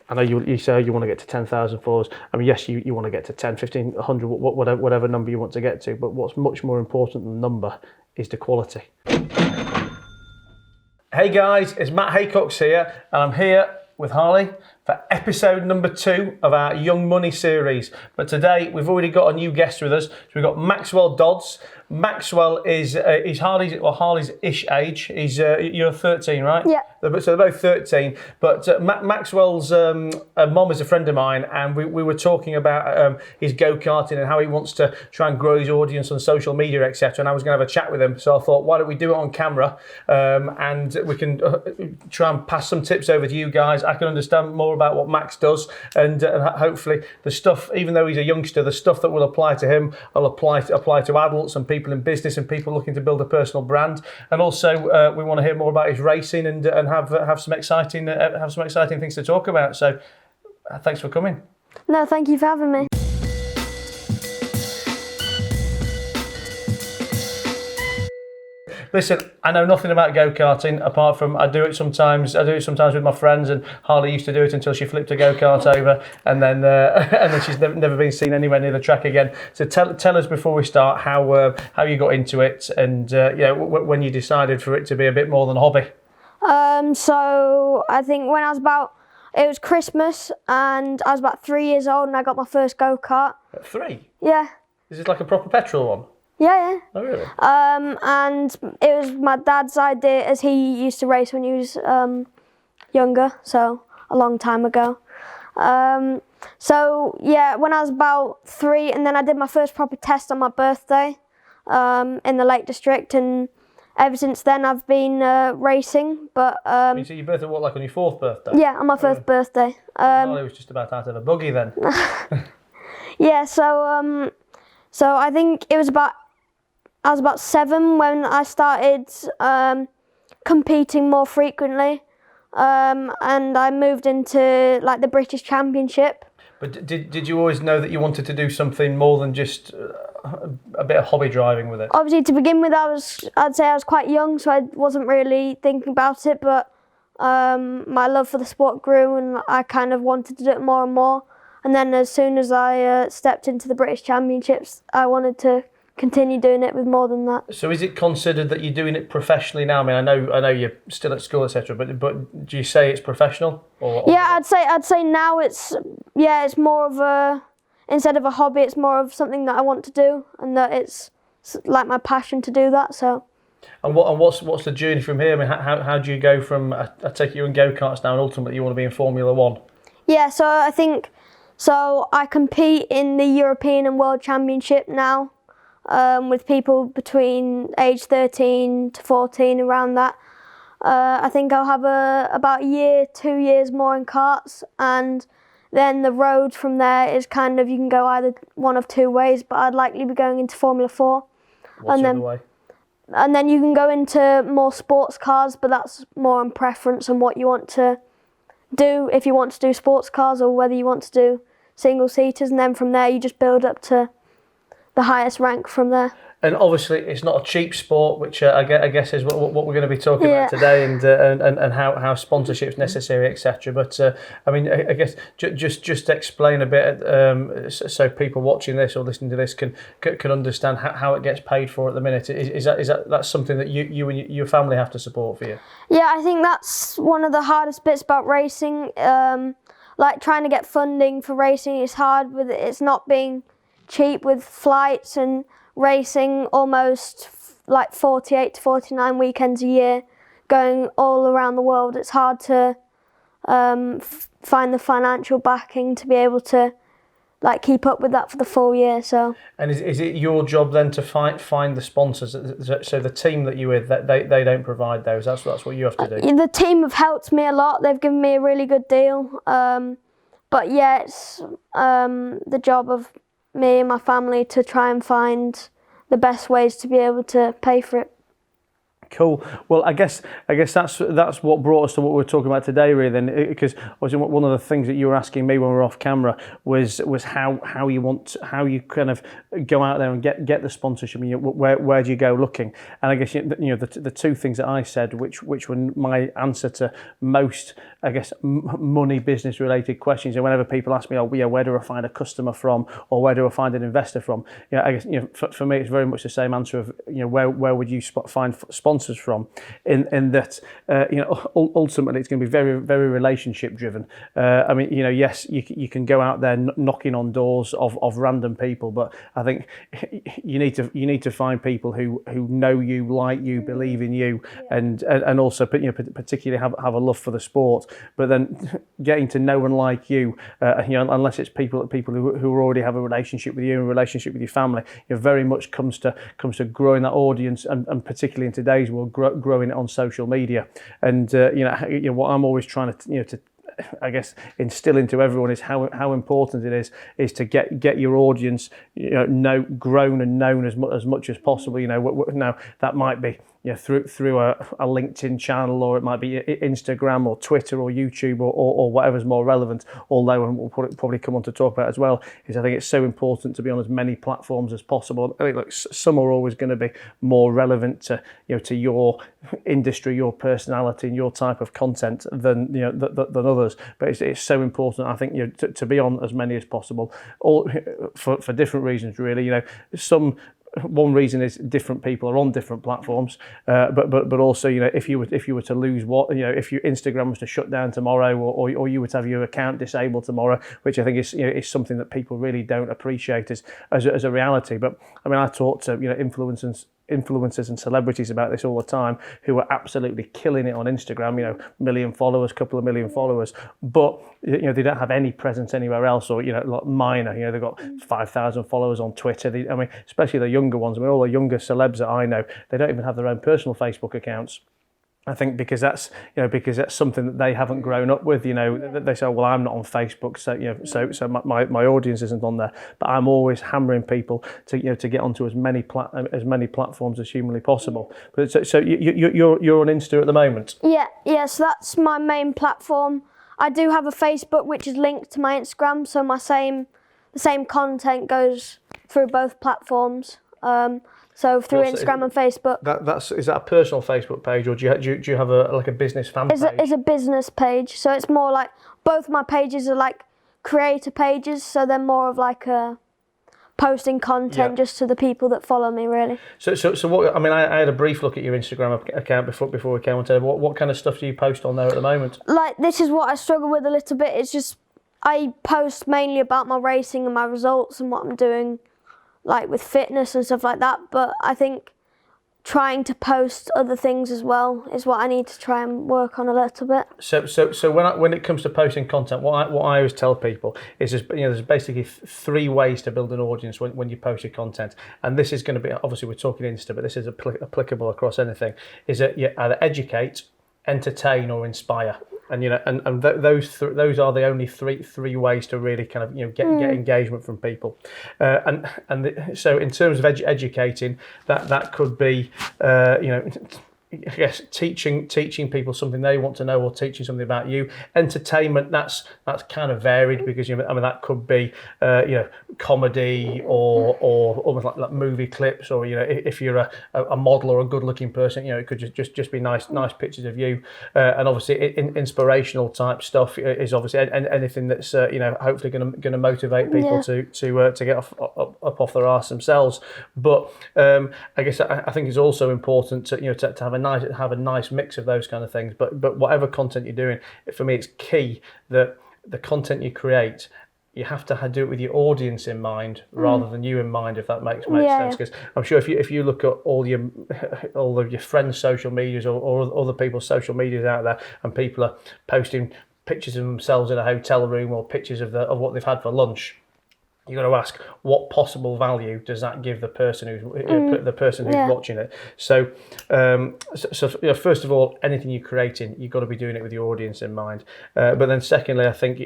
I know you say you want to get to 10,000 followers. I mean, yes, you want to get to 10, 15, 100, whatever number you want to get to. But what's much more important than the number is the quality. Hey guys, it's Matt Haycox here, and I'm here with Harley for episode number 2 of our Young Money series. But today we've already got a new guest with us. So we've got Maxwell Dodds. Maxwell is Harley's-ish age. He's you're 13, right? Yeah. So they're both 13. But Maxwell's mom is a friend of mine, and we were talking about his go-karting and how he wants to try and grow his audience on social media, etc. And I was going to have a chat with him, so I thought, why don't we do it on camera, and we can try and pass some tips over to you guys. I can understand more about what Max does, and hopefully the stuff, even though he's a youngster, the stuff that will apply to him will apply to adults and people in business and people looking to build a personal brand. And also we want to hear more about his racing and have some exciting things to talk about. So thanks for coming. No, thank you for having me. Listen, I know nothing about go-karting apart from I do it sometimes with my friends, and Harley used to do it until she flipped a go-kart over, and then she's never been seen anywhere near the track again. So tell us before we start how you got into it, and when you decided for it to be a bit more than a hobby. So I think when it was Christmas and I was about 3 years old and I got my first go-kart. At 3? Yeah. Is it like a proper petrol one? Yeah. Oh, really? And it was my dad's idea, as he used to race when he was younger, so a long time ago. So yeah, when I was about 3, and then I did my first proper test on my birthday in the Lake District, and ever since then I've been racing. But so your birthday, what, like on your 4th birthday? Yeah, on my 1st birthday. Harley was just about out of a buggy then. Yeah, so I think I was about 7 when I started competing more frequently, and I moved into like the British Championship. But did you always know that you wanted to do something more than just a bit of hobby driving with it? Obviously, to begin with, I'd say I was quite young, so I wasn't really thinking about it. But my love for the sport grew, and I kind of wanted to do it more and more. And then as soon as I stepped into the British Championships, I wanted to continue doing it with more than that. So is it considered that you're doing it professionally now? I mean, I know you're still at school, etc. But do you say it's professional? Yeah, I'd say now it's more of a, instead of a hobby, it's more of something that I want to do, and that it's like my passion to do that. So. And what's the journey from here? I mean, how do you go from I take you in go-karts now, and ultimately you want to be in Formula 1? Yeah, so I think I compete in the European and World Championship now. With people between age 13 to 14, around that. I think I'll have about a year, 2 years more in karts, and then the road from there is kind of, you can go either one of 2 ways, but I'd likely be going into Formula 4. What's the other way? And then you can go into more sports cars, but that's more on preference and what you want to do, if you want to do sports cars or whether you want to do single-seaters, and then from there you just build up to the highest rank from there. And obviously it's not a cheap sport, which I guess is what we're going to be talking about today, and how sponsorship's necessary, etc. But I mean, I guess just explain a bit so people watching this or listening to this can understand how it gets paid for at the minute. Is that something that you and your family have to support for you? Yeah, I think that's one of the hardest bits about racing. Like trying to get funding for racing is hard, with it's not being cheap, with flights and racing almost like 48 to 49 weekends a year, going all around the world. It's hard to find the financial backing to be able to like keep up with that for the full year. So. And is it your job then to find the sponsors? So the team that you're with, that they don't provide those. That's what you have to do. The team have helped me a lot. They've given me a really good deal. But yeah, it's the job of me and my family to try and find the best ways to be able to pay for it. Cool. Well, I guess that's what brought us to what we're talking about today, really. Then, because obviously one of the things that you were asking me when we were off camera was how you kind of go out there and get the sponsorship. I mean, where do you go looking? And I guess the two things that I said, which were my answer to most, I guess, money business related questions. And whenever people ask me, where do I find a customer from, or where do I find an investor from? I guess for me it's very much the same answer of where would you find sponsors from, in that ultimately it's going to be very, very relationship driven. I mean, yes, you can go out there knocking on doors of random people, but I think you need to find people who know you, like you, believe in you, and also particularly have a love for the sport. But then getting to know and like you, unless it's people who already have a relationship with you and a relationship with your family, very much comes to growing that audience, and particularly in today's world, growing it on social media. And what I'm always trying to I guess instill into everyone is how important it is to get your audience grown and known as much as possible. Now that might be through a LinkedIn channel, or it might be Instagram or Twitter or YouTube or whatever's more relevant. Although, and we'll probably come on to talk about as well, is I think it's so important to be on as many platforms as possible. I think some are always going to be more relevant to your industry, your personality, and your type of content than than others. But it's so important, I think, to be on as many as possible, all for different reasons, really. One reason is different people are on different platforms, but also if you were to lose if your Instagram was to shut down tomorrow, or you were to have your account disabled tomorrow, which I think is something that people really don't appreciate as a reality. But I mean, I talk to influencers and celebrities about this all the time, who are absolutely killing it on Instagram, million followers, couple of million followers, but they don't have any presence anywhere else, or like minor. They've got 5,000 followers on Twitter. I mean, especially the younger ones. I mean, all the younger celebs that I know, they don't even have their own personal Facebook accounts. I think because that's something that they haven't grown up with. They say, well, I'm not on Facebook, so my audience isn't on there. But I'm always hammering people to get onto as many platforms as humanly possible. But so you're on Insta at the moment. Yeah. So that's my main platform. I do have a Facebook which is linked to my Instagram, so the same content goes through both platforms. So through Instagram and Facebook. Is that a personal Facebook page, or do you have a business fan page? It's a business page, so it's more like both my pages are like creator pages, so they're more of like a posting content just to the people that follow me, really. So what? I mean, I had a brief look at your Instagram account before we came on today. What kind of stuff do you post on there at the moment? Like, this is what I struggle with a little bit. It's just I post mainly about my racing and my results and what I'm doing, like with fitness and stuff like that. But I think trying to post other things as well is what I need to try and work on a little bit. So when it comes to posting content, what I always tell people is there's basically three ways to build an audience when you post your content, and this is going to be, obviously we're talking Insta, but this is applicable across anything. Is that you either educate, entertain, or inspire. And those are the only three ways to really kind of get engagement from people, so in terms of educating, that could be I guess teaching people something they want to know, or teaching something about you. Entertainment, that's kind of varied, because that could be comedy or almost like movie clips, or if you're a model or a good-looking person, it could just be nice pictures of you, and obviously inspirational type stuff is obviously anything that's hopefully going to motivate people to get up off their arse themselves. But I guess I think it's also important to have a nice mix of those kind of things. But whatever content you're doing, for me, it's key that the content you create, you have to do it with your audience in mind rather than you in mind, if that makes sense. Because I'm sure if you look at all of your friends' social medias or other people's social medias out there, and people are posting pictures of themselves in a hotel room or pictures of what they've had for lunch, You've got to ask what possible value does that give the person who's watching it. So, first of all, anything you're creating, you've got to be doing it with your audience in mind. But then, secondly, I think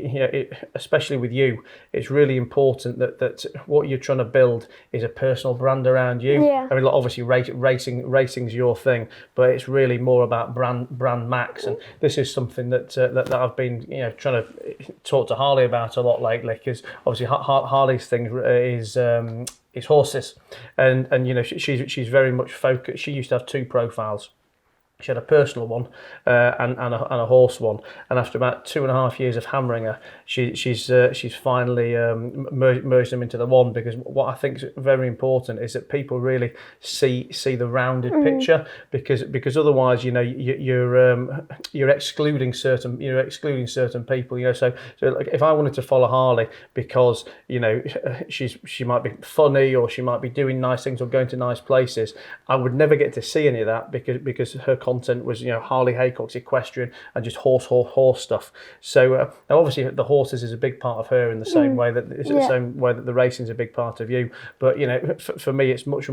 especially with you, it's really important that what you're trying to build is a personal brand around you. Yeah. I mean, obviously, racing's your thing, but it's really more about brand Max, and this is something that I've been trying to talk to Harley about a lot lately, because obviously Harley's thing is horses, and she's very much focused. She used to have two profiles. She had a personal one and a horse one, and after about 2.5 years of hammering her, she's finally merged them into the one, because what I think is very important is that people really see the rounded picture, because otherwise you're excluding certain people. So like if I wanted to follow Harley because she might be funny, or she might be doing nice things, or going to nice places, I would never get to see any of that, because her content was Harley, Haycox, equestrian, and just horse stuff. So now obviously the horses is a big part of her in the same way that the racing is a big part of you. But for me, it's much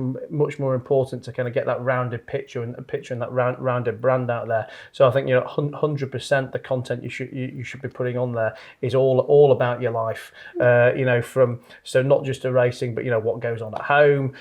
more important to kind of get that rounded picture and that rounded brand out there. So I think 100% the content you should be putting on there is all about your life. From not just the racing, but what goes on at home.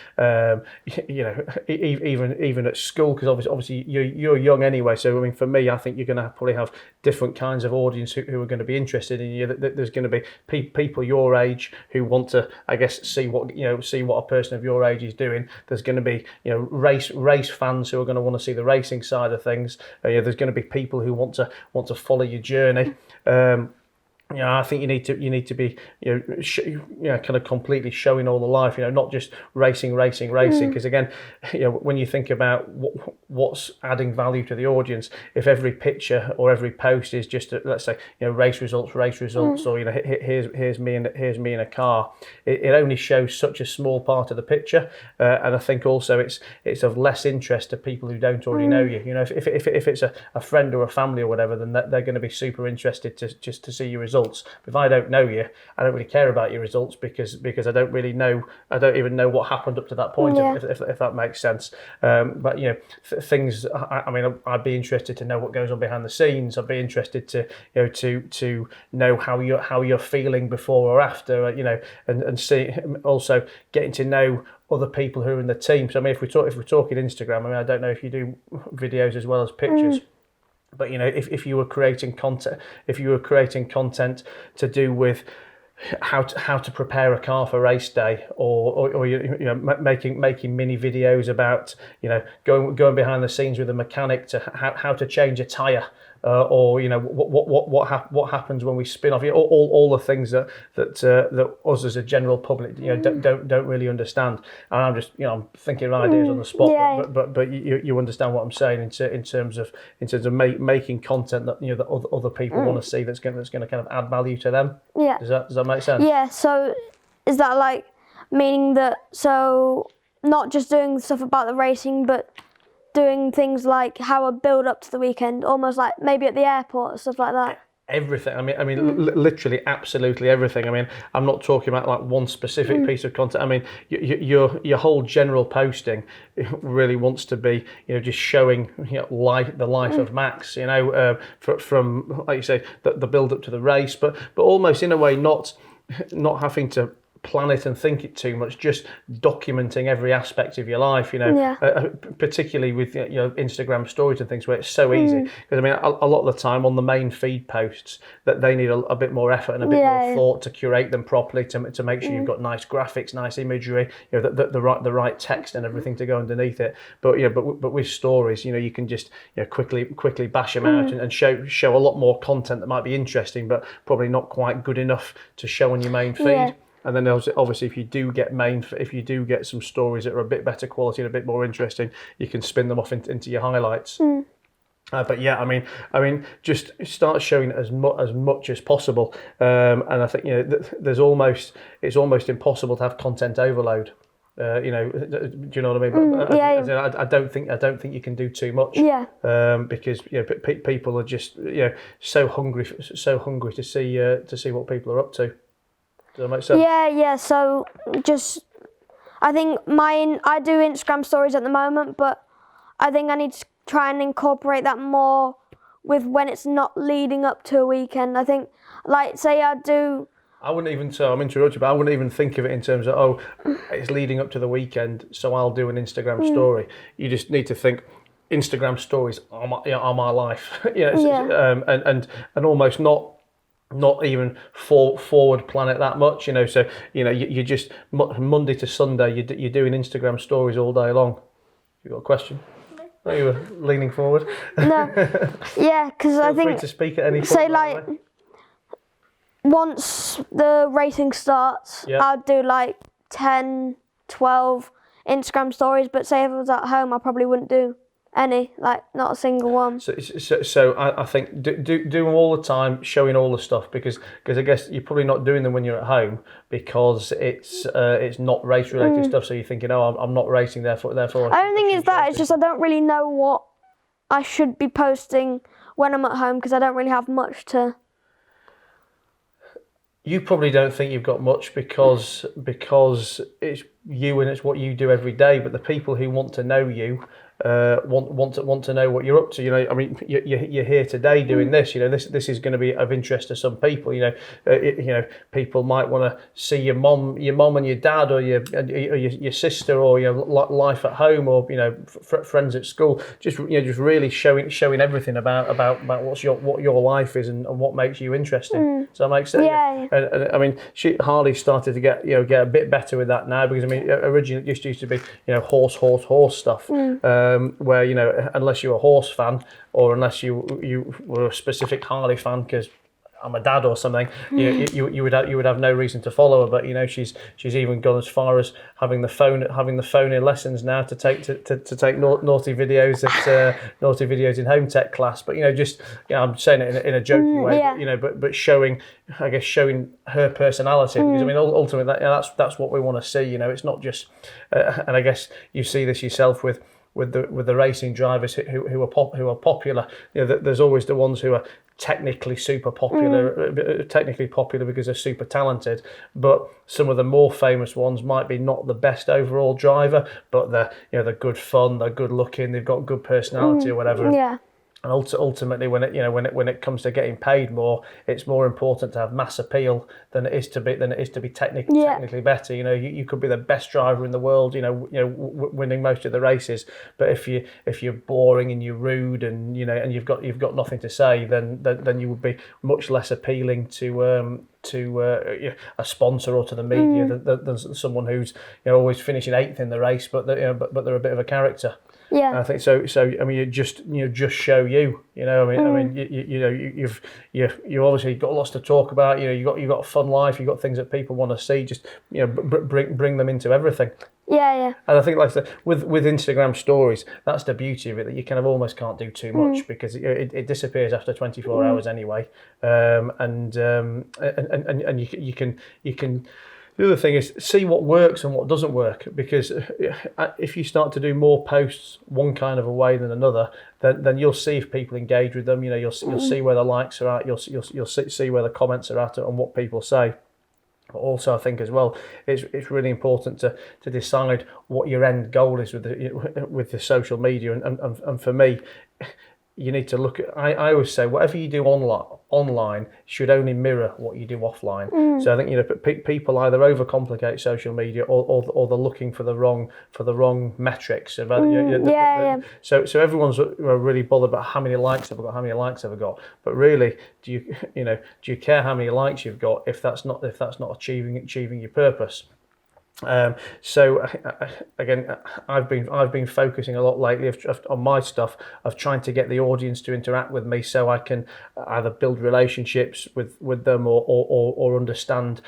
Even at school, because obviously you're young anyway. So I mean, for me, I think you're going to probably have different kinds of audience who are going to be interested in you. There's going to be people your age who want to, I guess, see what a person of your age is doing. There's going to be race fans who are going to want to see the racing side of things. There's going to be people who want to follow your journey. I think you need to be kind of completely showing all the life, not just racing, because again, when you think about what's adding value to the audience, if every picture or every post is just let's say race results, or here's me in a car, it only shows such a small part of the picture, and I think also it's of less interest to people who don't already know you. If it's a friend or a family or whatever, then they're going to be super interested to see your results. If I don't know you, I don't really care about your results, because I don't even know what happened up to that point, if that makes sense. But things. I mean, I'd be interested to know what goes on behind the scenes. I'd be interested to know how you're feeling before or after. And see, also getting to know other people who are in the team. So I mean, if we're talking Instagram, I mean, I don't know if you do videos as well as pictures. But if you were creating content, to do with how to prepare a car for race day, or making mini videos about going behind the scenes with a mechanic to how to change a tire, or what happens when we spin off, all the things that us as a general public don't really understand. And I'm just I'm thinking of ideas on the spot, but you understand what I'm saying in terms of making content that that other people want to see, that's going to kind of add value to them. Yeah. Does that make sense? Yeah. So is that like meaning that not just doing stuff about the racing, but doing things like how a build up to the weekend, almost like maybe at the airport, stuff like that? Everything. I mean, literally, absolutely everything. I mean, I'm not talking about like one specific piece of content. I mean, your whole general posting really wants to be, just showing the life of Max. From like you say, the build up to the race, but almost in a way not having to plan it and think it too much, just documenting every aspect of your life, particularly with Instagram stories and things, where it's so easy. Because I mean, a lot of the time on the main feed posts, that they need a bit more effort and a bit more thought to curate them properly, to make sure you've got nice graphics, nice imagery, the right text and everything to go underneath it. But but with stories, you can just quickly bash them out and show a lot more content that might be interesting, but probably not quite good enough to show on your main feed. Yeah. And then obviously, if you do get some stories that are a bit better quality and a bit more interesting, you can spin them off into your highlights. But yeah, I mean, just start showing it as much as possible. And I think it's almost impossible to have content overload. Do you know what I mean? I don't think you can do too much. Because people are just so hungry to see what people are up to. Does that make sense? Yeah. So just, I think I do Instagram stories at the moment, but I think I need to try and incorporate that more with when it's not leading up to a weekend. I think, like, say I do. I wouldn't even, so I'm interrupting, but I wouldn't even think of it in terms of, oh, it's leading up to the weekend, so I'll do an Instagram story. You just need to think, Instagram stories are my life, and almost not even forward plan it that much, So you just Monday to Sunday you're doing Instagram stories all day long. You got a question? No, you were leaning forward. No, yeah, because I think free to speak at any point. Say like once the racing starts, I'd do like 10, 12 Instagram stories. But say if I was at home, I probably wouldn't do any, like not a single one. So I think do them all the time, showing all the stuff, because I guess you're probably not doing them when you're at home because it's not race related stuff. So you're thinking, oh, I'm not racing, therefore. I don't think it's that. It's just I don't really know what I should be posting when I'm at home because I don't really have much to. You probably don't think you've got much because it's you and it's what you do every day. But the people who want to know you want to know what you're up to. I mean, you're here today doing this. This is going to be of interest to some people. People might want to see your mom and your dad, or your sister, or your life at home, or friends at school. Just really showing everything about what your life is and what makes you interesting. Does that make sense? Yeah. And I mean, Harley started to get a bit better with that now, because I mean, originally it just used to be horse stuff. Where unless you're a horse fan, or unless you were a specific Harley fan, because I'm a dad or something, you would have no reason to follow her. But she's even gone as far as having the phone in lessons now to take naughty videos in home tech class. But I'm saying it in a jokey way. But showing her personality, because I mean ultimately that's what we want to see. It's not just and I guess you see this yourself with the racing drivers who are popular. There's always the ones who are technically super popular, technically popular because they're super talented. But some of the more famous ones might be not the best overall driver, but they're good fun, they're good looking, they've got good personality or whatever. Yeah. And ultimately, when it comes to getting paid more, it's more important to have mass appeal than it is to be technically better. You could be the best driver in the world, winning most of the races, but if you're boring and you're rude and and you've got nothing to say, then you would be much less appealing to a sponsor or to the media than someone who's always finishing 8th in the race, but they're a bit of a character. Yeah, and I think so. I mean, you just show you. I mean, you've obviously got lots to talk about. You got a fun life. You got things that people want to see. Just bring them into everything. Yeah. And I think like with Instagram stories, that's the beauty of it, that you kind of almost can't do too much because it disappears after 24 hours anyway. And you can. The other thing is see what works and what doesn't work, because if you start to do more posts one kind of a way than another, then you'll see if people engage with them. You'll see where the likes are at. You'll see where the comments are at and what people say. But also, I think as well, it's really important to decide what your end goal is with the social media. And for me, you need to look at. I always say whatever you do online should only mirror what you do offline. So I think people either overcomplicate social media or they're looking for the wrong metrics. So everyone's really bothered about how many likes have I got, but really, do you care how many likes you've got if that's not achieving your purpose? So again, I've been focusing a lot lately on my stuff of trying to get the audience to interact with me, so I can either build relationships with them or understand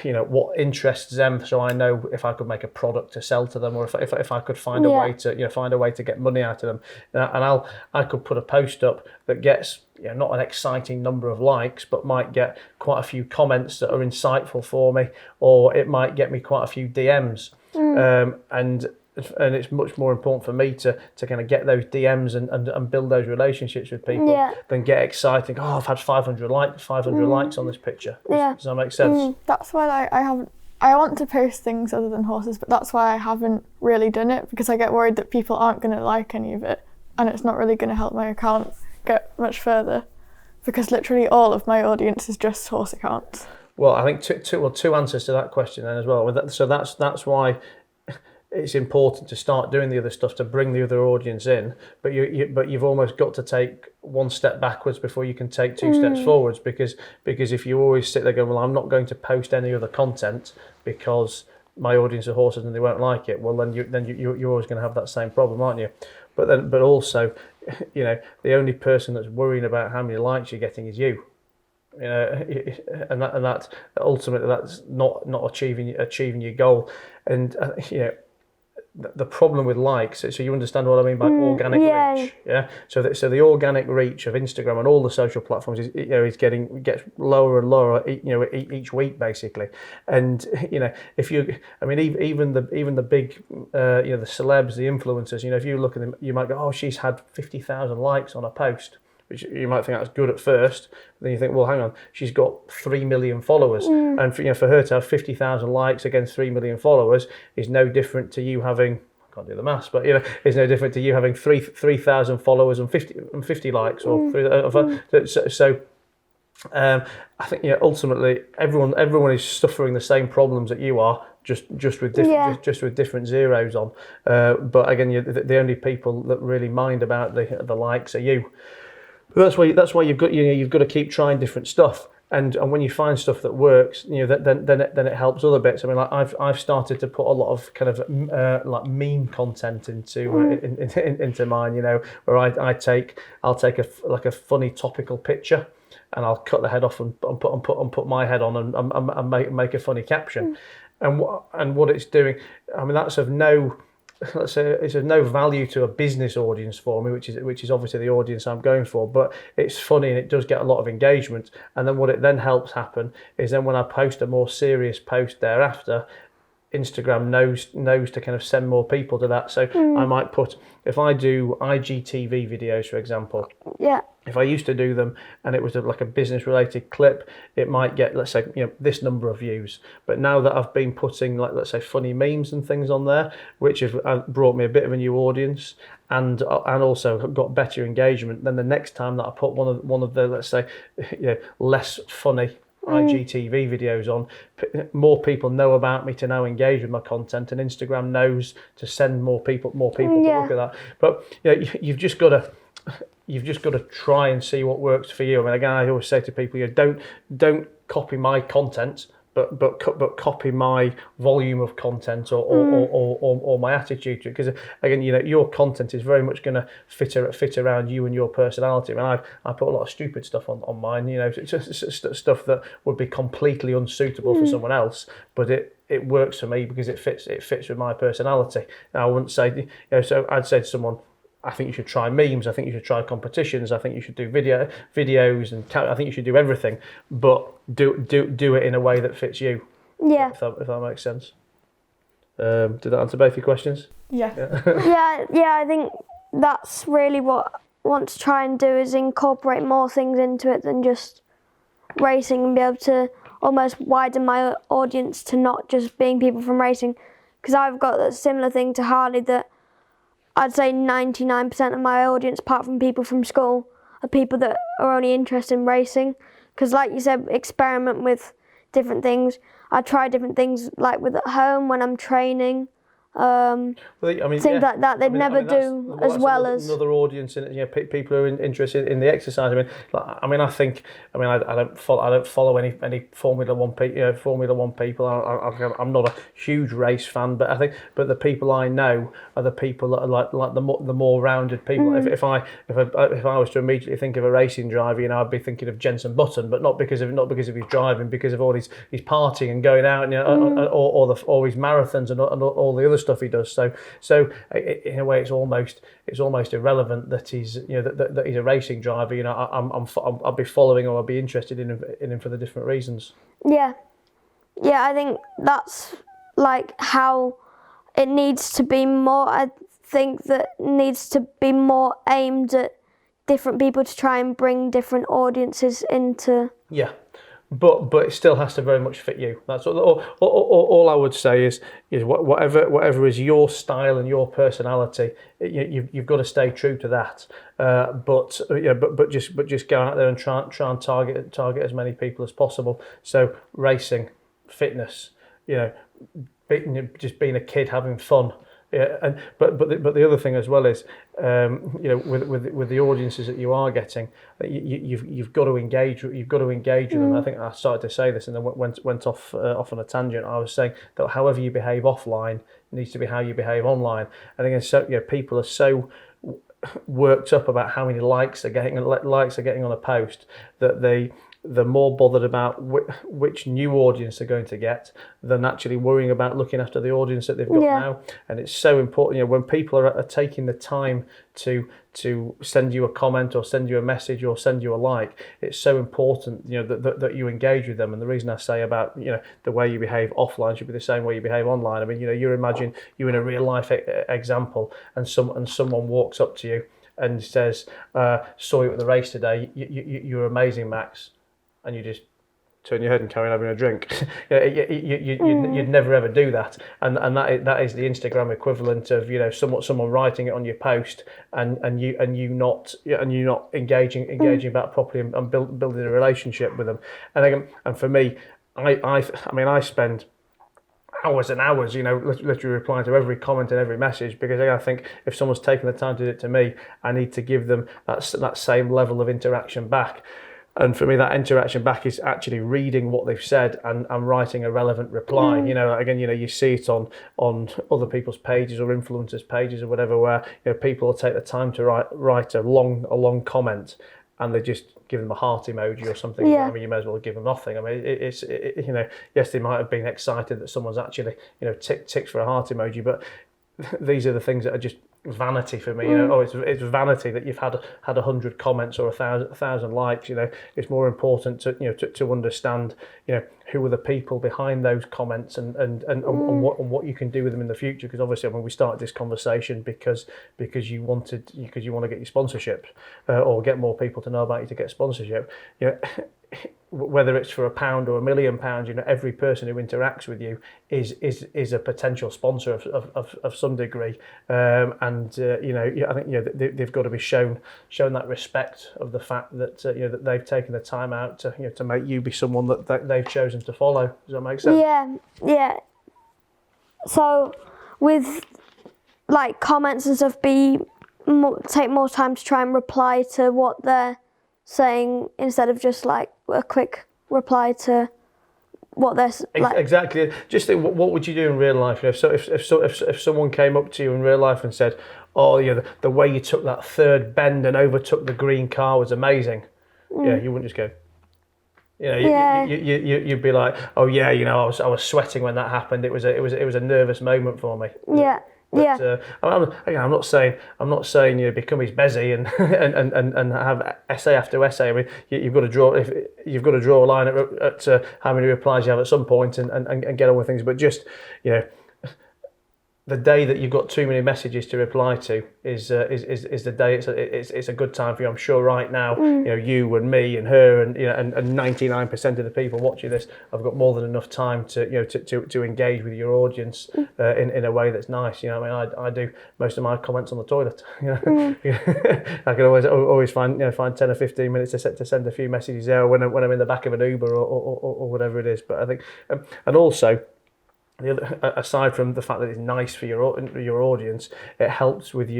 what interests them, so I know if I could make a product to sell to them, or if I could find a way to get money out of them. And I could put a post up that gets not an exciting number of likes, but might get quite a few comments that are insightful for me, or it might get me quite a few DMs. And and it's much more important for me to kind of get those DMs and build those relationships with people than get excited. Oh, I've had 500 likes on this picture. Does that make sense? That's why I want to post things other than horses, but that's why I haven't really done it, because I get worried that people aren't going to like any of it, and it's not really going to help my account get much further, because literally all of my audience is just horse accounts. Well, I think two answers to that question then as well. So that's why it's important to start doing the other stuff to bring the other audience in, but you've almost got to take one step backwards before you can take two steps forwards, because if you always sit there going, well, I'm not going to post any other content because my audience are horses and they won't like it, well then you're always going to have that same problem, aren't you? But also, you know, the only person that's worrying about how many likes you're getting is you. You know, and that ultimately that's not achieving your goal. And you know, the problem with likes, so you understand what I mean by organic reach, yeah. So the organic reach of Instagram and all the social platforms is gets lower and lower, each week basically. And you know, even the big, the celebs, the influencers, you know, if you look at them, you might go, oh, she's had 50,000 likes on a post, which you might think that's good at first. Then you think, well, hang on, she's got 3 million followers, and for her to have 50,000 likes against 3 million followers is no different to you having, I can't do the maths, but you know, it's no different to you having 3,000 followers and 50 likes, or so. I think ultimately everyone is suffering the same problems that you are, just with different zeros on. But again, the only people that really mind about the likes are you. That's why you've got to keep trying different stuff, and when you find stuff that works, you know, then it helps other bits. I mean, like I've started to put a lot of kind of like meme content into mine, you know, where I'll take a funny topical picture, and I'll cut the head off and put my head on and make a funny caption, and what it's doing. I mean, that's of no. Let's say it's of no value to a business audience for me, which is obviously the audience I'm going for, but it's funny and it does get a lot of engagement. And then what it then helps happen is then when I post a more serious post thereafter, Instagram knows to kind of send more people to that. So I might put, if I do IGTV videos, for example, if I used to do them and it was like a business related clip, it might get, let's say, you know, this number of views. But now that I've been putting, like, let's say, funny memes and things on there, which have brought me a bit of a new audience and also got better engagement, then the next time that I put one of the, let's say, you know, less funny IGTV videos on, more people know about me to now engage with my content, and Instagram knows to send more people to look at that. But you know, you've just got to try and see what works for you. I mean, again, I always say to people, you know, don't copy my content, but copy my volume of content or my attitude to it, because again, you know, your content is very much going to fit around you and your personality. I mean, I put a lot of stupid stuff on mine, you know, it's just stuff that would be completely unsuitable for someone else, but it works for me because it fits with my personality. Now, I wouldn't say, you know, so I'd say to someone, I think you should try memes, I think you should try competitions, I think you should do videos, and I think you should do everything, but do it in a way that fits you. Yeah. If that makes sense. Did that answer both your questions? Yeah. Yeah, I think that's really what I want to try and do, is incorporate more things into it than just racing, and be able to almost widen my audience to not just being people from racing, because I've got a similar thing to Harley, that I'd say 99% of my audience, apart from people from school, are people that are only interested in racing. Because like you said, experiment with different things. I try different things, like with at home when I'm training. Things like that they'd never do as well as another audience, and you know, people who are interested in the exercise. I don't follow any Formula One people. I'm not a huge race fan, but the people I know are the people that are like the more rounded people. If I was to immediately think of a racing driver, you know, I'd be thinking of Jenson Button, but not because of his driving, because of all his partying and going out, and you know, or his marathons and all the other stuff he does. So in a way, it's almost irrelevant that he's, you know, that he's a racing driver. You know, I'll be following, or I'll be interested in him for the different reasons. Yeah, I think that's like how it needs to be more. I think that needs to be more aimed at different people to try and bring different audiences into. Yeah. But it still has to very much fit you. That's all I would say is whatever is your style and your personality, you've got to stay true to that. But just go out there and try and target as many people as possible. So racing, fitness, just being a kid having fun. Yeah, but the other thing as well is, with the audiences that you are getting, you've got to engage. You've got to engage with them. I think I started to say this and then went off on a tangent. I was saying that however you behave offline needs to be how you behave online. And again, so people are so worked up about how many likes they're getting on a post that they're more bothered about which new audience they're going to get than actually worrying about looking after the audience that they've got now. And it's so important, when people are taking the time to send you a comment or send you a message or send you a like, it's so important, that you engage with them. And the reason I say about, the way you behave offline should be the same way you behave online. I mean, you imagine you in a real life example and someone walks up to you and says, saw you at the race today, you're amazing, Max. And you just turn your head and carry on having a drink. You'd never ever do that, and that is the Instagram equivalent of someone writing it on your post and you not engaging back properly and building a relationship with them. And for me, I spend hours and hours, literally replying to every comment and every message, because I think if someone's taken the time to do it to me, I need to give them that same level of interaction back. And for me, that interaction back is actually reading what they've said and writing a relevant reply. You see it on other people's pages or influencers' pages or whatever, where people will take the time to write a long comment, and they just give them a heart emoji or something. Yeah. I mean, you may as well give them nothing. I mean, yes, they might have been excited that someone's actually ticked for a heart emoji, but these are the things that are just vanity for me. It's vanity that you've had 100 comments or 1,000 likes. It's more important to understand who are the people behind those comments and what you can do with them in the future. Because obviously, we started this conversation because you want to get your sponsorship or get more people to know about you to get sponsorship. Whether it's for £1 or £1 million, every person who interacts with you is a potential sponsor of some degree, I think they've got to be shown that respect of the fact that that they've taken the time out to make you be someone that they've chosen to follow. Does that make sense? Yeah. So with like comments and stuff, take more time to try and reply to what they're saying instead of just like a quick reply to what they're like. Exactly. Just think, what would you do in real life? If someone came up to you in real life and said, "Oh, the way you took that third bend and overtook the green car was amazing," you wouldn't just go. You'd be like, "Oh yeah, I was sweating when that happened. It was a nervous moment for me." Yeah. But, I'm not saying become his busy and have essay after essay. I mean, you've got to draw a line at how many replies you have at some point and get on with things. But just the day that you've got too many messages to reply to is the day it's a good time for you. I'm sure right now, you and me and her and 99% of the people watching this have got more than enough time to engage with your audience in a way that's nice. I do most of my comments on the toilet. I can always find 10 or 15 minutes to send a few messages there when I'm in the back of an Uber or whatever it is. But I think and also, aside from the fact that it's nice for your audience, it helps with the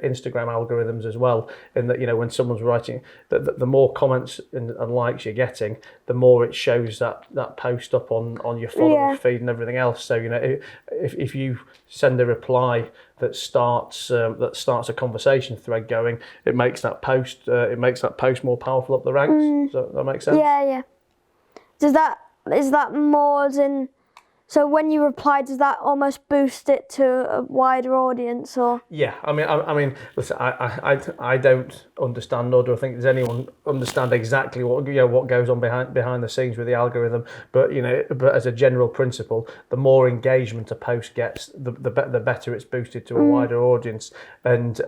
Instagram algorithms as well. In that when someone's writing, the more comments and likes you're getting, the more it shows that post up on your followers feed and everything else. So if you send a reply that starts a conversation thread going, it makes that post more powerful up the ranks. Does that make sense? Yeah. Is that more than? So when you reply, does that almost boost it to a wider audience, or? Yeah, I mean, listen, I don't understand, nor do I think there's anyone understand exactly what goes on behind the scenes with the algorithm. But but as a general principle, the more engagement a post gets, the better it's boosted to a wider audience. And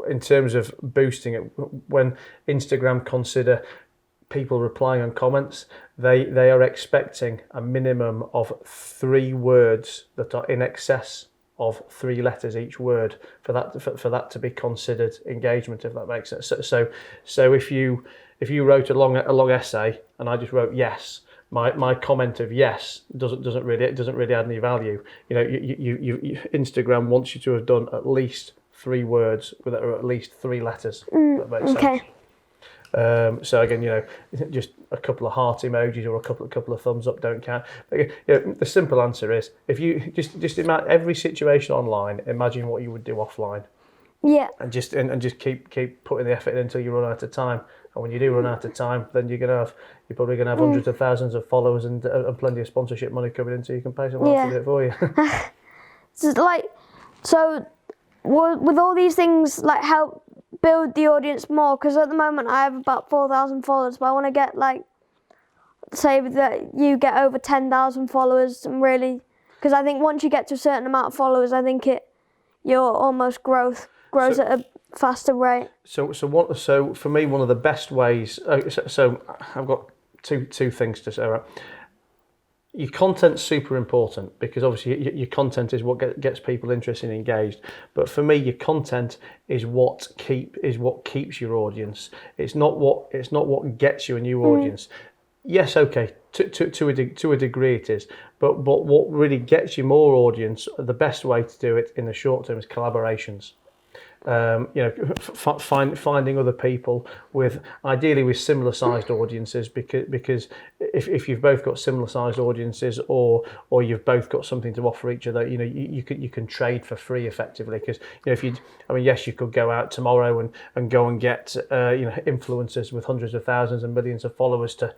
in terms of boosting it, when Instagram consider people replying on comments, they are expecting a minimum of 3 words that are in excess of 3 letters each word for that to be considered engagement, if that makes sense. So if you wrote a long essay and I just wrote yes, my comment of yes doesn't really add any value. You Instagram wants you to have done at least 3 words that are at least 3 letters. That makes sense. So again, just a couple of heart emojis or a couple of thumbs up don't count. But, the simple answer is, if you just imagine every situation online, imagine what you would do offline. Yeah. And just keep putting the effort in until you run out of time. And when you do run out of time, then you're probably gonna have hundreds of thousands of followers and plenty of sponsorship money coming in, so you can pay someone else to do it for you. So with all these things, help build the audience more, because at the moment I have about 4,000 followers, but I want to get say that you get over 10,000 followers, and really, because I think once you get to a certain amount of followers, I think your almost grows at a faster rate. So for me, one of the best ways. So I've got two things to say. Right? Your content's super important, because obviously your content is what gets people interested and engaged. But for me, your content is what keeps your audience. It's not what gets you a new audience. Yes, okay, to a degree it is. But what really gets you more audience, the best way to do it in the short term is collaborations. Finding other people ideally with similar sized audiences, because if you've both got similar sized audiences, or you've both got something to offer each other, you can trade for free effectively. Because yes, you could go out tomorrow and go and get influencers with hundreds of thousands and millions of followers to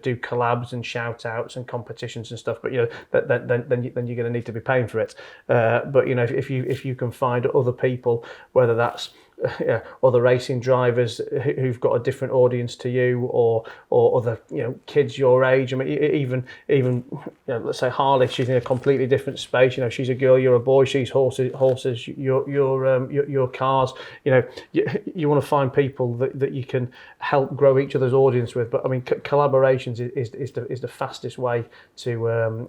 do collabs and shout outs and competitions and stuff, but then you're going to need to be paying for it. But if you can find other people, whether that's other racing drivers who've got a different audience to you, or other kids your age. I mean, even let's say Harley, she's in a completely different space. She's a girl, you're a boy. She's horses, your cars. You want to find people that you can help grow each other's audience with. But I mean, collaborations is the fastest way to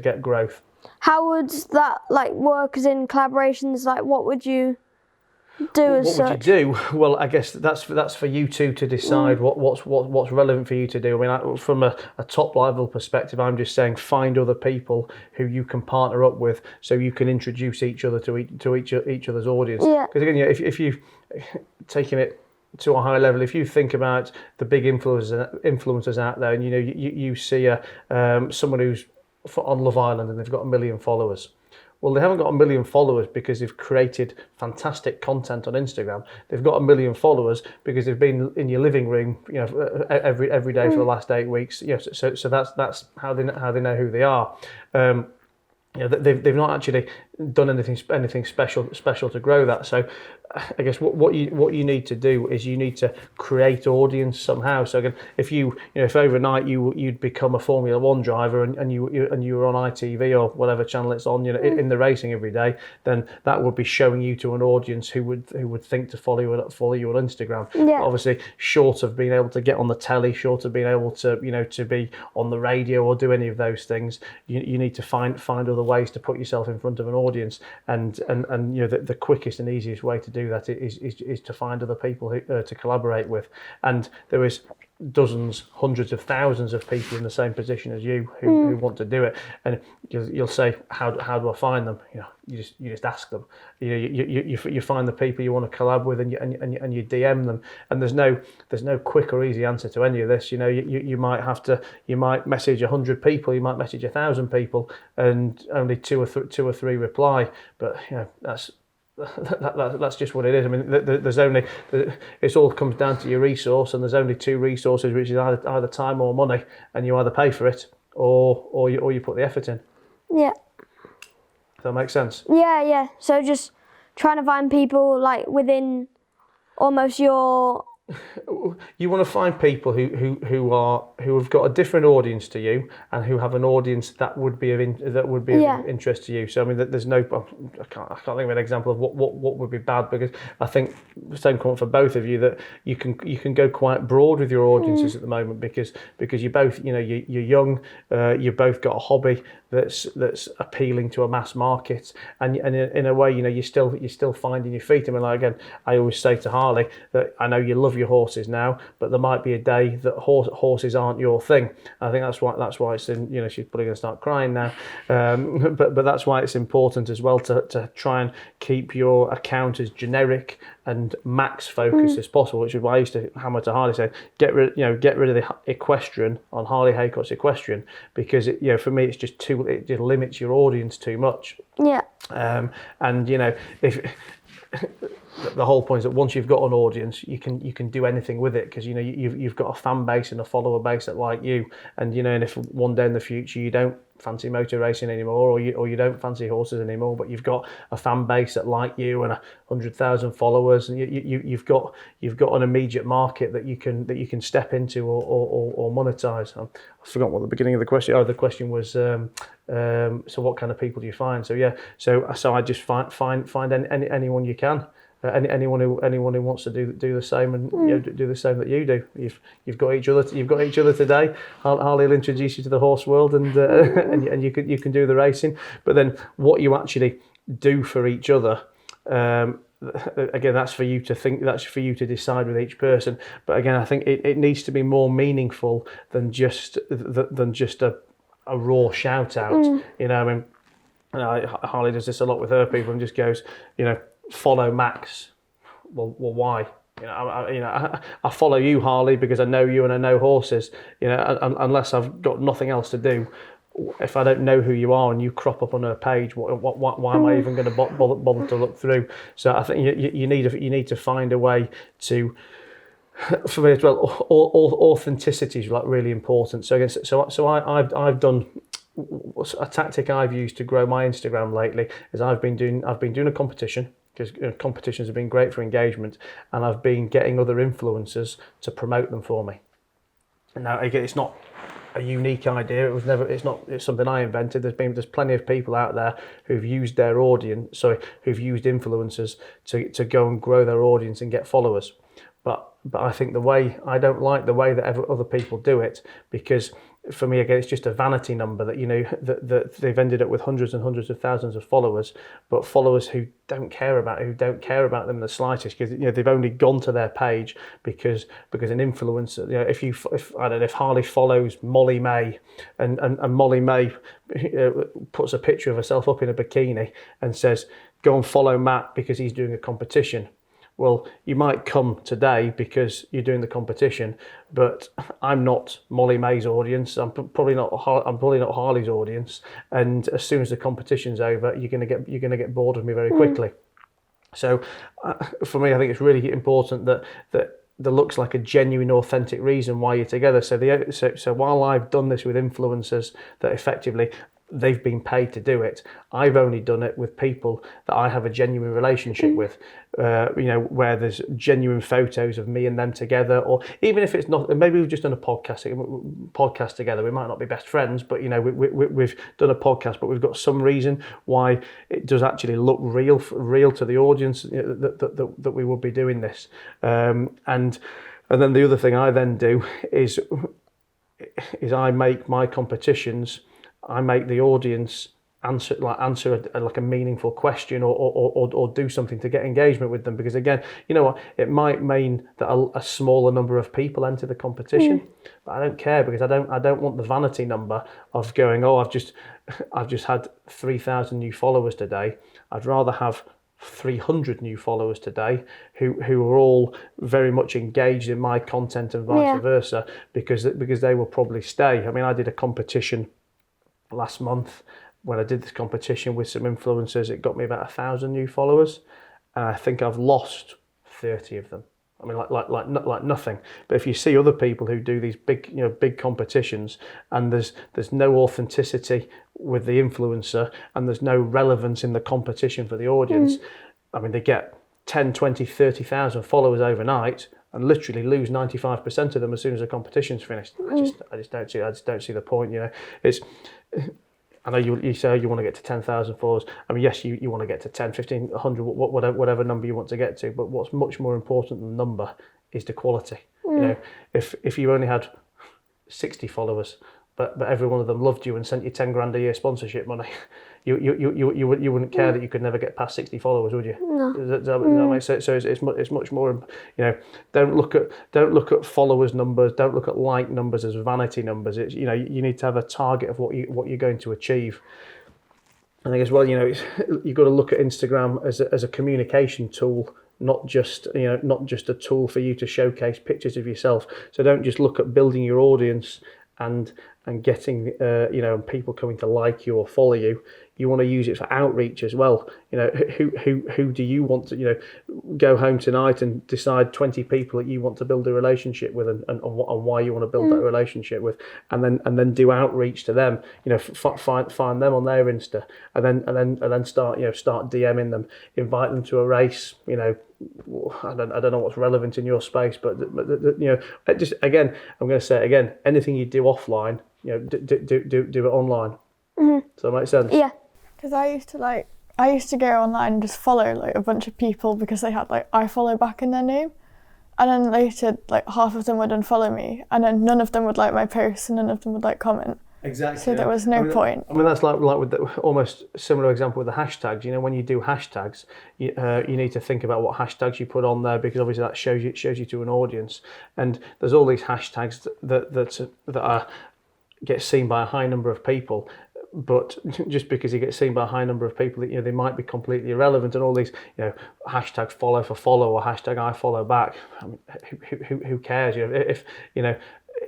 get growth. How would that work as in collaborations? What would you do as such? What would you do? Well, I guess that's for you two to decide what's relevant for you to do. I mean, from a top level perspective, I'm just saying find other people who you can partner up with, so you can introduce each other to each other's audience. Because again, if you've taken it to a high level, if you think about the big influencers out there, and you see someone who's on Love Island and they've got 1 million followers. Well, they haven't got 1 million followers because they've created fantastic content on Instagram. They've got 1 million followers because they've been in your living room, every day for the last 8 weeks. So that's how they know who they are. They've not actually done anything special to grow that. So I guess what you need to do is you need to create audience somehow. So again, if overnight you'd become a Formula One driver and you were on ITV or whatever channel it's on, in the racing every day, then that would be showing you to an audience who would think to follow you on Instagram. Yeah. Obviously, short of being able to get on the telly, short of being able to to be on the radio or do any of those things, you need to find other ways to put yourself in front of an audience, and the quickest and easiest way to do that is to find other people to collaborate with. And there is dozens, hundreds of thousands of people in the same position as you who want to do it, and you'll say, how do I find them? You just ask them. You find the people you want to collab with, and you DM them. And there's no quick or easy answer to any of this. You might message 100 people, you might message 1,000 people, and only two or three reply. But that's just what it is. I mean, it all comes down to your resource, and there's only 2 resources, which is either time or money, and you either pay for it or you put the effort in. Yeah. Does that make sense? Yeah. So just trying to find people like within almost your. You want to find people who have got a different audience to you and who have an audience that would be of interest to you. So I mean, there's no, I can't think of an example of what would be bad, because I think same comment for both of you, that you can go quite broad with your audiences at the moment, because you both, you're young, you've both got a hobby that's appealing to a mass market, and in a way, you're still finding your feet. I mean, like, again, I always say to Harley that I know you love your horses now, but there might be a day that horses aren't your thing. I think that's why it's in, she's probably going to start crying now, but that's why it's important as well to try and keep your account as generic and max focused as possible, which is why I used to hammer to Harley, say get rid of the equestrian on Harley Haycox equestrian, because for me it just limits your audience too much. Yeah. And if the whole point is that once you've got an audience, you can do anything with it, because you've got a fan base and a follower base that like you, and and if one day in the future you don't fancy motor racing anymore, or you don't fancy horses anymore, but you've got a fan base that like you and 100,000 followers, and you've got an immediate market that you can step into or monetize. I forgot what the beginning of the question. Oh, the question was so what kind of people do you find? So yeah, so I just find anyone you can. Anyone who wants to do the same, and do the same that you do. You've got each other. You've got each other today. Harley will introduce you to the horse world, and you can do the racing. But then what you actually do for each other, again, that's for you to think. That's for you to decide with each person. But again, I think it needs to be more meaningful than just a raw shout out. I mean, Harley does this a lot with her people, and just goes, follow Max. Well, why? I follow you, Harley, because I know you and I know horses. Unless I've got nothing else to do. If I don't know who you are and you crop up on her page, why am I even going to bother to look through? So I think you need to find a way to. For me as well, authenticity is like really important. So again, so I've done. A tactic I've used to grow my Instagram lately is I've been doing a competition, because competitions have been great for engagement, and I've been getting other influencers to promote them for me. And now again, it's not a unique idea. It's something I invented. There's plenty of people out there who've used who've used influencers to go and grow their audience and get followers. But I think I don't like the way that other people do it, because for me, again, it's just a vanity number that that they've ended up with hundreds and hundreds of thousands of followers, but followers who don't care about them in the slightest, because they've only gone to their page because an influencer. If Harley follows Molly May, and Molly May puts a picture of herself up in a bikini and says, "Go and follow Matt because he's doing a competition." Well, you might come today because you're doing the competition, but I'm not Molly May's audience. I'm probably not Harley's audience. And as soon as the competition's over, you're going to get bored of me very quickly. So, for me, I think it's really important that there looks like a genuine, authentic reason why you're together. So while I've done this with influencers that effectively they've been paid to do it, I've only done it with people that I have a genuine relationship with, where there's genuine photos of me and them together, or even if it's not, maybe we've just done a podcast together. We might not be best friends, but we've done a podcast, but we've got some reason why it does actually look real to the audience that we would be doing this. And then the other thing I then do is I make my competitions. I make the audience answer a meaningful question or do something to get engagement with them, because again, it might mean that a smaller number of people enter the competition, but I don't care, because I don't want the vanity number of going, I've just had 3,000 new followers today. I'd rather have 300 new followers today who are all very much engaged in my content and vice versa, because they will probably stay. I mean, I did a competition last month. When I did this competition with some influencers, it got me about 1,000 new followers, and I think I've lost 30 of them. I mean, like nothing. But if you see other people who do these big competitions, and there's no authenticity with the influencer, and there's no relevance in the competition for the audience, I mean, they get 10, 20, 30,000 followers overnight, and literally lose 95% of them as soon as the competition's finished. I just don't see the point. It's. I know you say you want to get to 10,000 followers. I mean, yes, you want to get to 10, 15, 100, whatever number you want to get to. But what's much more important than the number is the quality. If you only had 60 followers, but every one of them loved you and sent you 10 grand a year sponsorship money, you wouldn't care that you could never get past 60 followers, would you? No. Does that make sense? So it's much more. Don't look at followers numbers. Don't look at like numbers as vanity numbers. It's you need to have a target of what you're going to achieve. I think as well, you've got to look at Instagram as a communication tool. Not just a tool for you to showcase pictures of yourself. So don't just look at building your audience and getting people coming to like you or follow you. You want to use it for outreach as well. Who do you want to go home tonight and decide 20 people that you want to build a relationship with and why you want to build that relationship with, and then do outreach to them. Find them on their Insta and then start DMing them, invite them to a race. I don't know what's relevant in your space, but just again, I'm going to say it again. Anything you do offline, do it online. Does that make sense? Yeah. Because I used to go online and just follow a bunch of people because they had I follow back in their name, and then later half of them would unfollow me, and then none of them would like my posts and none of them would comment. Exactly. So there was no point. I mean, that's like with the almost similar example with the hashtags. When you do hashtags, you need to think about what hashtags you put on there, because obviously that shows you to an audience. And there's all these hashtags that get seen by a high number of people. But just because you get seen by a high number of people, they might be completely irrelevant. And all these, hashtag follow for follow or hashtag I follow back. I mean, who cares?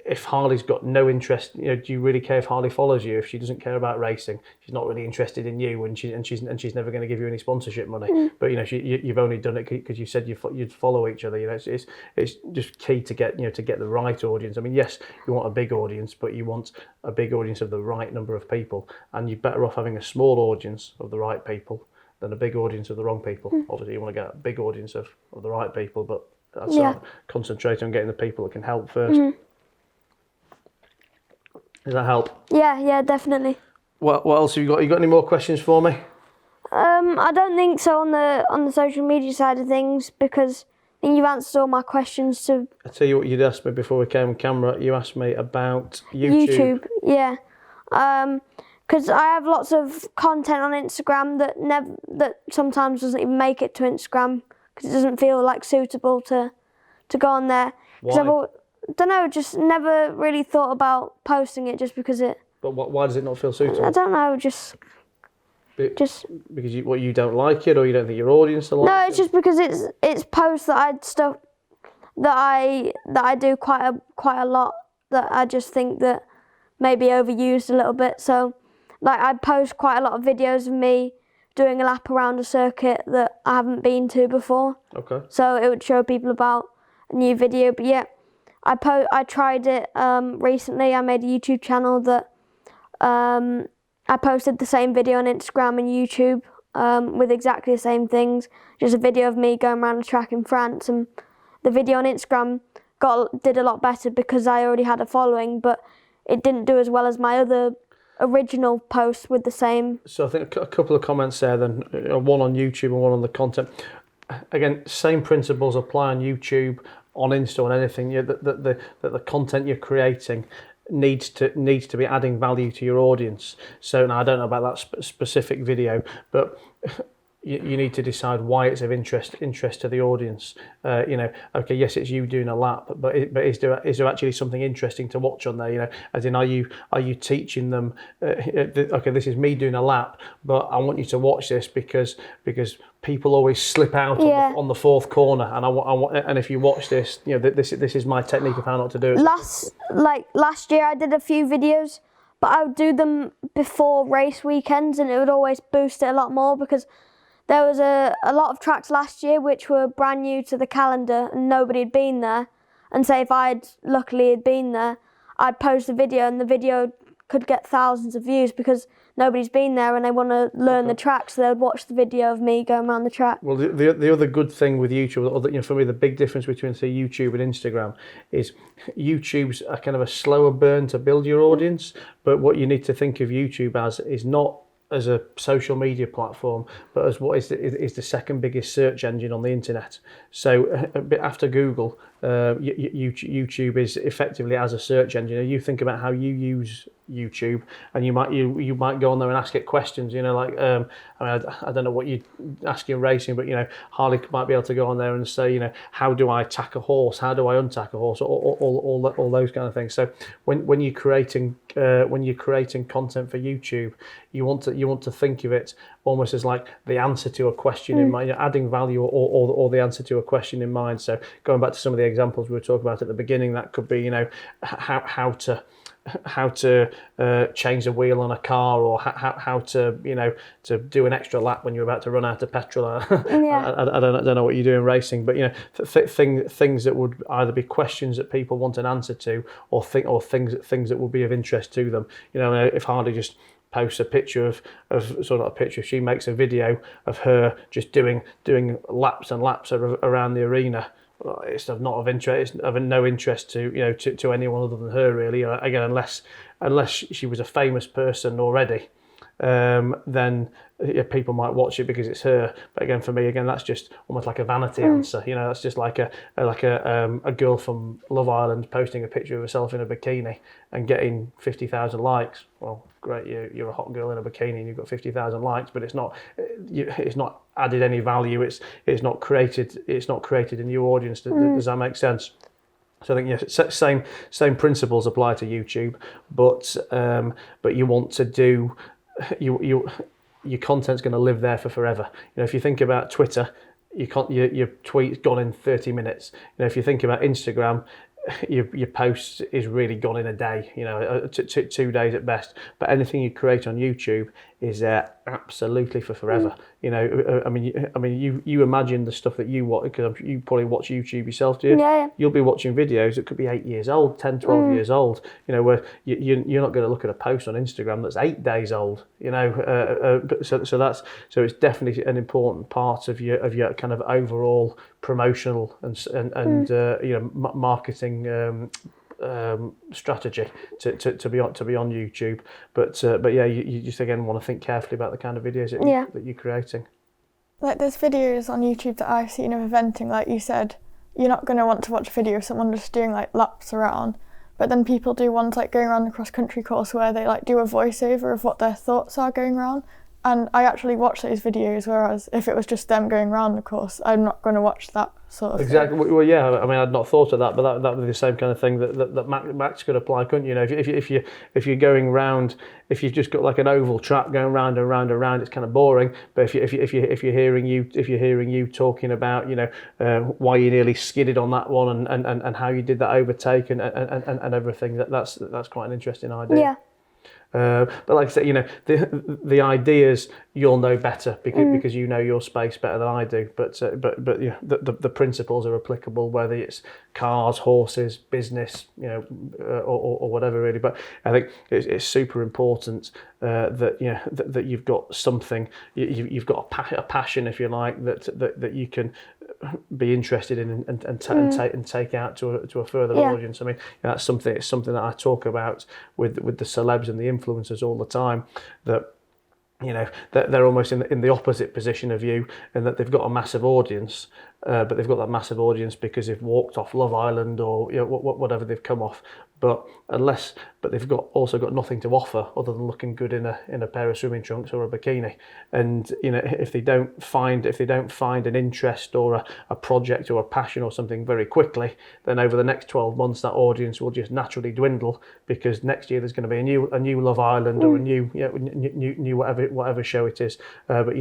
If Harley's got no interest, do you really care if Harley follows you? If she doesn't care about racing, she's not really interested in you, and she's never going to give you any sponsorship money. But you've only done it because you said you'd follow each other. It's just key to get the right audience. I mean, yes, you want a big audience, but you want a big audience of the right number of people, and you're better off having a small audience of the right people than a big audience of the wrong people. Obviously, you want to get a big audience of the right people, but that's concentrate on getting the people that can help first. Does that help? Yeah, definitely. What else have you got? You got any more questions for me? I don't think so on the social media side of things, because I think you've answered all my questions. I tell you what you'd asked me before we came on camera. You asked me about YouTube. Yeah. Because I have lots of content on Instagram that sometimes doesn't even make it to Instagram because it doesn't feel suitable to go on there. Why? I don't know, just never really thought about posting it just because it... But why does it not feel suitable? I don't know, just... Because you don't like it, or you don't think your audience will like it? No, it's just because it's posts that I do quite a lot that I just think that maybe overused a little bit. So I post quite a lot of videos of me doing a lap around a circuit that I haven't been to before. Okay. So it would show people about a new video, but yeah. I tried it recently. I made a YouTube channel that I posted the same video on Instagram and YouTube with exactly the same things. Just a video of me going around a track in France, and the video on Instagram did a lot better because I already had a following, but it didn't do as well as my other original post with the same. So I think a couple of comments there then, one on YouTube and one on the content. Again, same principles apply on YouTube, on Insta, on anything. That the content you're creating needs to be adding value to your audience. So now I don't know about that specific video, but you need to decide why it's of interest to the audience. Okay, yes, it's you doing a lap, but is there actually something interesting to watch on there? As in, are you teaching them? Okay, this is me doing a lap, but I want you to watch this because people always slip out on the fourth corner, and I want, and if you watch this, this is my technique of how not to do it. Last year, I did a few videos, but I would do them before race weekends, and it would always boost it a lot more because there was a lot of tracks last year which were brand new to the calendar and nobody had been there. And say if I'd luckily had been there, I'd post a video and the video could get thousands of views because nobody's been there and they want to learn the track, so they would watch the video of me going around the track. Well, the other good thing with YouTube, or for me, the big difference between say YouTube and Instagram is YouTube's a kind of a slower burn to build your audience, but what you need to think of YouTube as is not as a social media platform, but as what is the second biggest search engine on the internet. So a bit after Google, YouTube is effectively as a search engine. You think about how you use YouTube, and you might go on there and ask it questions. Like I don't know what you ask in racing, but Harley might be able to go on there and say, how do I tack a horse? How do I untack a horse? All those kind of things. So when you're creating content for YouTube, you want to think of it almost as like the answer to a question in mind, adding value or the answer to a question in mind. So going back to some of the examples we were talking about at the beginning, that could be how to change the wheel on a car, or how to to do an extra lap when you're about to run out of petrol. I don't know what you do in racing, but things that would either be questions that people want an answer to, or things that will be of interest to them. If Harley just posts a picture of sort of not a picture, she makes a video of her just doing laps and laps around the arena. It's not of interest. It's of no interest to anyone other than her, really. Again, unless she was a famous person already, then people might watch it because it's her. But again, for me, that's just almost like a vanity answer. That's just like a girl from Love Island posting a picture of herself in a bikini and getting 50,000 likes. Well, great, you're a hot girl in a bikini and you've got 50,000 likes, but it's not added any value. It's not created a new audience. Does that make sense? So I think same principles apply to YouTube, but you want to do your content's going to live there for forever. If you think about Twitter, your tweet's gone in 30 minutes. If you think about Instagram, your post is really gone in a day, 2 days at best. But anything you create on YouTube is absolutely for forever. You imagine the stuff that you watch, because you probably watch YouTube yourself, do you? Yeah. You'll be watching videos that could be 8 years old, 10, 12 years old, where you're not going to look at a post on Instagram that's 8 days old, so it's definitely an important part of your kind of overall promotional and marketing strategy to be on YouTube, but you just again want to think carefully about the kind of videos that you're creating. Like there's videos on YouTube that I've seen of eventing, like you said, you're not going to want to watch a video of someone just doing like laps around, but then people do ones like going around the cross country course where they like do a voiceover of what their thoughts are going around. And I actually watch those videos, whereas if it was just them going around the course, I'm not going to watch that sort of exactly thing. Well, yeah, I'd not thought of that, but that would be the same kind of thing that Max could apply, couldn't you? If you're going round, if you've just got like an oval track going round and round and round, it's kind of boring. But if you're hearing you talking about why you nearly skidded on that one and how you did that overtake and everything, that's quite an interesting idea. Yeah. But like I said, the ideas you'll know better because you know your space better than I do. But the principles are applicable whether it's cars, horses, business, or whatever really. But I think it's super important that you've got something, you've got a passion, if you like, that you can be interested in and take out to a further audience. That's something that I talk about with the celebs and the influencers all the time, that they're almost in the opposite position of you, and that they've got a massive audience, but they've got that massive audience because they've walked off Love Island or whatever they've come off. But they've also got nothing to offer other than looking good in a pair of swimming trunks or a bikini. And if they don't find an interest or a project or a passion or something very quickly, then over the next 12 months that audience will just naturally dwindle, because next year there's going to be a new Love Island or a new whatever show it is. But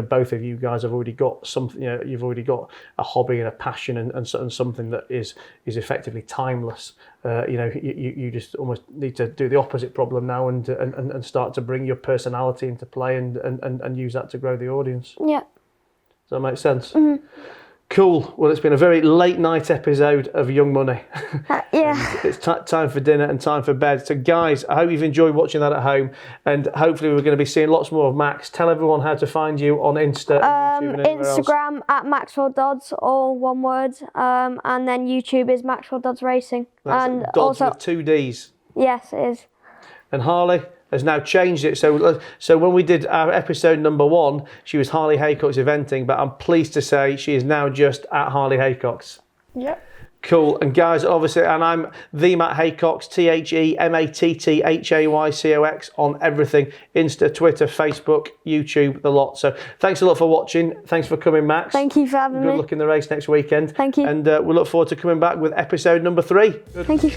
both of you guys have already got something. You've already got a hobby and a passion and something that is effectively timeless. You just almost need to do the opposite problem now and start to bring your personality into play and use that to grow the audience. Yeah. that make sense? Cool. Well, it's been a very late night episode of Young Money. Yeah. It's time for dinner and time for bed. So, guys, I hope you've enjoyed watching that at home, and hopefully we're going to be seeing lots more of Max. Tell everyone how to find you on Insta, and YouTube, and everywhere else. Instagram at Maxwell Dodds, all one word, and then YouTube is Maxwell Dodds Racing. That's and Dodds also, with 2 Ds. yes, it is. And Harley has now changed it. So when we did our episode number 1, she was Harley Haycox eventing, but I'm pleased to say she is now just at Harley Haycox. Yep. Cool. And guys, obviously, and I'm the Matt Haycox, TheMattHaycox on everything: Insta, Twitter, Facebook, YouTube, the lot. So thanks a lot for watching. Thanks for coming, Max. Thank you for having me. Good luck in the race next weekend. Thank you. And we look forward to coming back with episode number 3. Thank you.